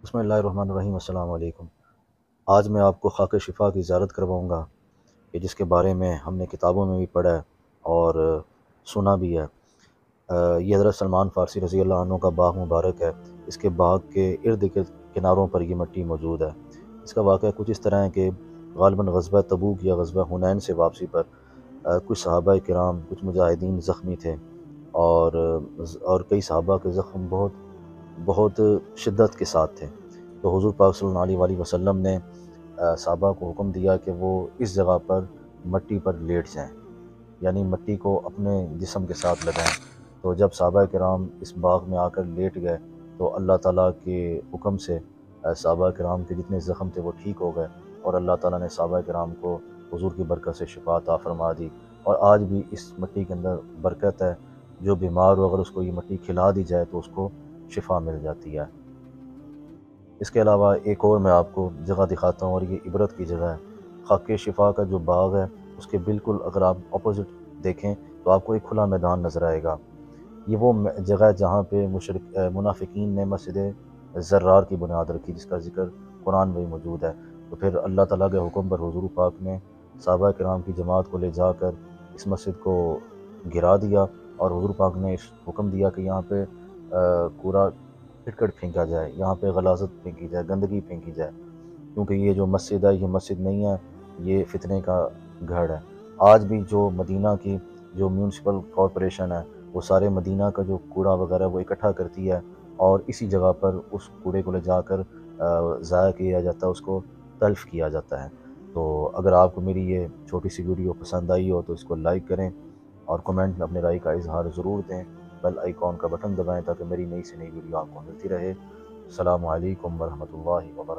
बसमिल्लाहिर्रहमानिर्रहीम। अस्सलाम वालेकुम। आज मैं आपको खाक शिफा की ज़ियारत करवाऊँगा कि जिसके बारे में हमने किताबों में भी पढ़ा है और सुना भी है। ये हज़रत सलमान फ़ारसी रज़ी अल्लाह अन्हु का बाग मुबारक है। इसके बाग के इर्द-गिर्द किनारों पर ये मिट्टी मौजूद है। इसका वाक़या कुछ इस तरह है कि ग़ालिबन ग़ज़वा तबूक या ग़ज़वा हुनैन से वापसी पर कुछ सहाबाए किराम, कुछ मुजाहिदीन ज़ख्मी थे और कई सहाबा के ज़ख्म बहुत बहुत शिद्दत के साथ थे। तो हुज़ूर पाक सल्लल्लाहु अलैहि वसल्लम ने सहाबा को हुक्म दिया कि वो इस जगह पर मट्टी पर लेट जाएँ, यानी मिट्टी को अपने जिस्म के साथ लगाएँ। तो जब सहाबा किराम इस बाग में आकर लेट गए तो अल्लाह ताला के हुक्म से सहाबा किराम के जितने ज़ख्म थे वो ठीक हो गए और अल्लाह ताला ने सहाबा किराम को हुज़ूर की बरकत से शिफा अता फ़रमा दी। और आज भी इस मिट्टी के अंदर बरकत है। जो बीमार हो अगर उसको ये मिट्टी खिला दी जाए तो उसको शिफा मिल जाती है। इसके अलावा एक और मैं आपको जगह दिखाता हूँ और ये इबरत की जगह है। खाके शिफा का जो बाग है उसके बिल्कुल अगर आप अपोज़िट देखें तो आपको एक खुला मैदान नज़र आएगा। ये वो जगह है जहाँ पे मुनाफ़िकीन ने मस्जिद ज़र्रार की बुनियाद रखी, जिसका ज़िक्र कुरान में भी मौजूद है। तो फिर अल्लाह ताला के हुक्म पर हुज़ूर पाक ने सहाबा किराम की जमात को ले जाकर इस मस्जिद को गिरा दिया और हुज़ूर पाक ने इस हुक्म दिया कि यहाँ पे कूड़ा करकट फेंका जाए, यहाँ पे गलाज़त फेंकी जाए, गंदगी फेंकी जाए, क्योंकि ये जो मस्जिद है ये मस्जिद नहीं है, ये फितने का गढ़ है। आज भी जो मदीना की जो म्यूनसिपल कॉरपोरेशन है वो सारे मदीना का जो कूड़ा वगैरह वो इकट्ठा करती है और इसी जगह पर उस कूड़े को ले जाकर ज़ाया किया जाता है, उसको तल्फ़ किया जाता है। तो अगर आपको मेरी ये छोटी सी वीडियो पसंद आई हो तो इसको लाइक करें और कमेंट में अपनी राय का इज़हार ज़रूर दें। बेल आइकॉन का बटन दबाएँ ताकि मेरी नई से नई वीडियो आपको मिलती रहे। अस्सलामु अलैकुम वरहमतुल्लाहि वबरकातुहू।